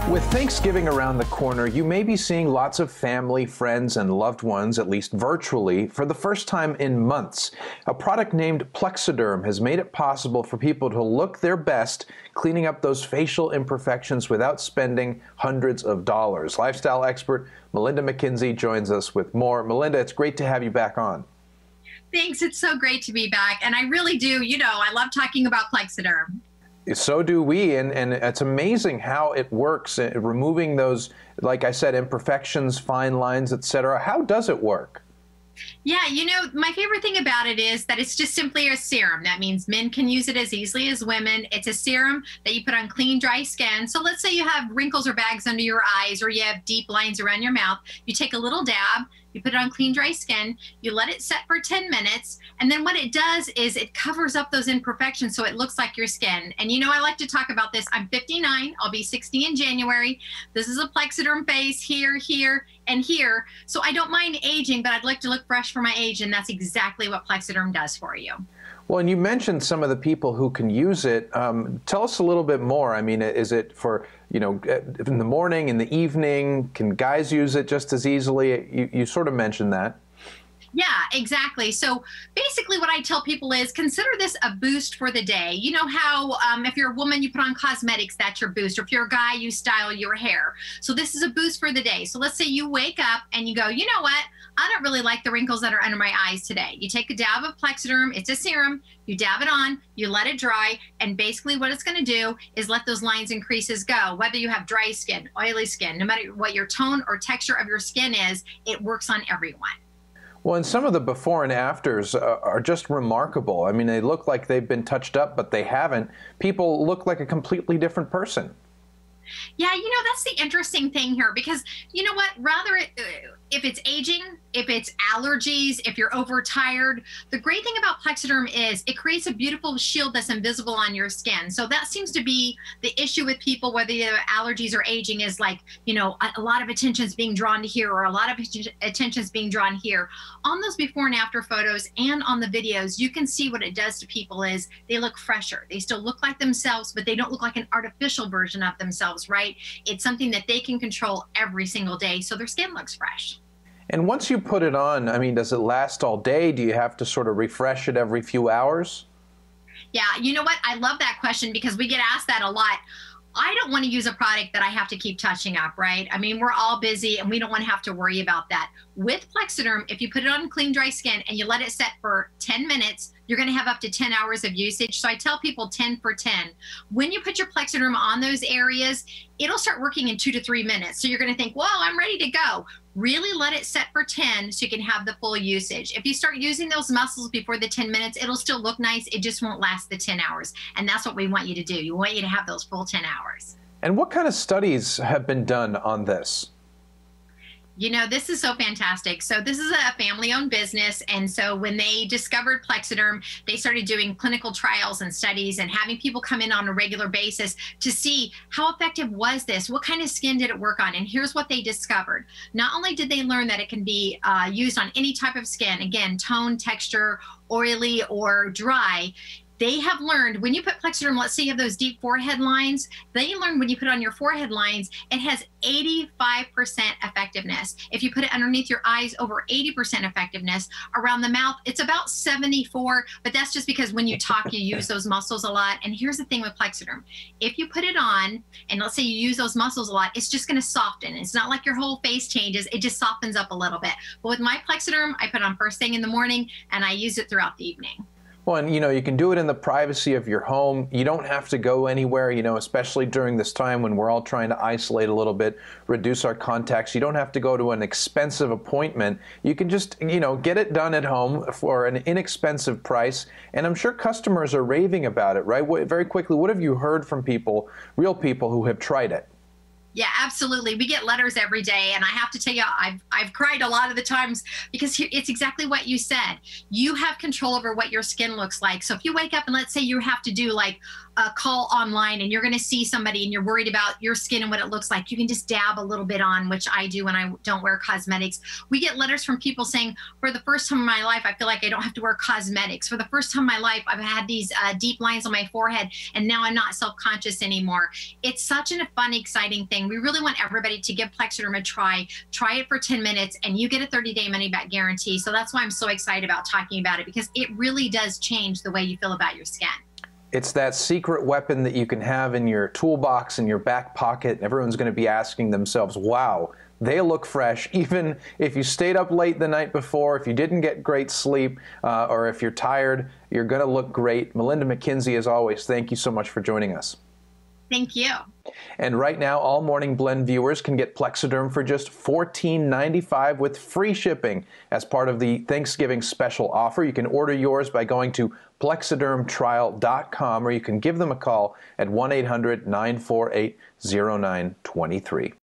With Thanksgiving around the corner, you may be seeing lots of family, friends, and loved ones, at least virtually, for the first time in months. A product named Plexaderm has made it possible for people to look their best, cleaning up those facial imperfections without spending hundreds of dollars. Lifestyle expert Melinda McKinsey joins us with more. Melinda, it's great to have you back on. Thanks. It's so great to be back. And I really do, I love talking about Plexaderm. So do we, and it's amazing how it works, removing those, like I said, imperfections, fine lines, etc. How does it work? Yeah, my favorite thing about it is that it's just simply a serum. That means men can use it as easily as women. It's a serum that you put on clean, dry skin. So let's say you have wrinkles or bags under your eyes, or you have deep lines around your mouth. You take a little dab, you put it on clean, dry skin, you let it set for 10 minutes, and then what it does is it covers up those imperfections so it looks like your skin. And I like to talk about this. I'm 59, I'll be 60 in January. This is a Plexaderm face here, here, and here. So I don't mind aging, but I'd like to look fresh for my age, and that's exactly what Plexaderm does for you. Well, and you mentioned some of the people who can use it. Tell us a little bit more. I mean, is it for, in the morning, in the evening? Can guys use it just as easily? You sort of mentioned that. Yeah, exactly. So basically what I tell people is consider this a boost for the day. You know how if you're a woman, you put on cosmetics, that's your boost. Or if you're a guy, you style your hair. So this is a boost for the day. So let's say you wake up and you go, you know what? I don't really like the wrinkles that are under my eyes today. You take a dab of Plexaderm, it's a serum, you dab it on, you let it dry, and basically what it's gonna do is let those lines and creases go. Whether you have dry skin, oily skin, no matter what your tone or texture of your skin is, it works on everyone. Well, and some of the before and afters are just remarkable. I mean, they look like they've been touched up, but they haven't. People look like a completely different person. Yeah, that's the interesting thing here because you know what, if it's aging, if it's allergies, if you're overtired, the great thing about Plexaderm is it creates a beautiful shield that's invisible on your skin. So that seems to be the issue with people, whether they have allergies or aging, is like, a lot of attention is being drawn to here or a lot of attention is being drawn here. On those before and after photos and on the videos, you can see what it does to people is they look fresher. They still look like themselves, but they don't look like an artificial version of themselves, right? It's something that they can control every single day, so their skin looks fresh. And once you put it on, I mean, does it last all day? Do you have to sort of refresh it every few hours? Yeah, you know what? I love that question because we get asked that a lot. I don't want to use a product that I have to keep touching up, right? I mean, we're all busy and we don't want to have to worry about that. With Plexaderm, if you put it on clean, dry skin and you let it set for 10 minutes, you're going to have up to 10 hours of usage. So I tell people 10 for 10. When you put your Plexaderm on those areas, it'll start working in 2 to 3 minutes. So you're going to think, well, I'm ready to go. Really let it set for 10 so you can have the full usage. If you start using those muscles before the 10 minutes, it'll still look nice. It just won't last the 10 hours. And that's what we want you to do. We want you to have those full 10 hours. And what kind of studies have been done on this? This is so fantastic. So this is a family-owned business. And so when they discovered Plexaderm, they started doing clinical trials and studies and having people come in on a regular basis to see how effective was this? What kind of skin did it work on? And here's what they discovered. Not only did they learn that it can be used on any type of skin, again, tone, texture, oily, or dry, they have learned when you put Plexaderm, let's say you have those deep forehead lines, they learned when you put it on your forehead lines, it has 85% effectiveness. If you put it underneath your eyes, over 80% effectiveness. Around the mouth, it's about 74, but that's just because when you talk, you use those muscles a lot. And here's the thing with Plexaderm. If you put it on, and let's say you use those muscles a lot, it's just gonna soften. It's not like your whole face changes, it just softens up a little bit. But with my Plexaderm, I put on first thing in the morning, and I use it throughout the evening. Well, and you can do it in the privacy of your home. You don't have to go anywhere, especially during this time when we're all trying to isolate a little bit, reduce our contacts. You don't have to go to an expensive appointment. You can just, get it done at home for an inexpensive price. And I'm sure customers are raving about it, right? Very quickly, what have you heard from people, real people who have tried it? Yeah, absolutely. We get letters every day, and I have to tell you, I've cried a lot of the times because it's exactly what you said. You have control over what your skin looks like. So if you wake up and let's say you have to do like a call online and you're going to see somebody and you're worried about your skin and what it looks like, you can just dab a little bit on, which I do when I don't wear cosmetics. We get letters from people saying, for the first time in my life, I feel like I don't have to wear cosmetics. For the first time in my life, I've had these deep lines on my forehead, and now I'm not self-conscious anymore. It's such a fun, exciting thing. we really want everybody to give Plexaderm a try. Try it for 10 minutes and you get a 30-day money-back guarantee. So that's why I'm so excited about talking about it, because it really does change the way you feel about your skin. It's that secret weapon that you can have in your toolbox, in your back pocket. Everyone's going to be asking themselves, wow, they look fresh, even if you stayed up late the night before, if you didn't get great sleep, or if you're tired, you're going to look great. Melinda McKinsey, as always, thank you so much for joining us. Thank you. And right now, all Morning Blend viewers can get Plexaderm for just $14.95 with free shipping as part of the Thanksgiving special offer. You can order yours by going to plexadermtrial.com, or you can give them a call at 1-800-948-0923.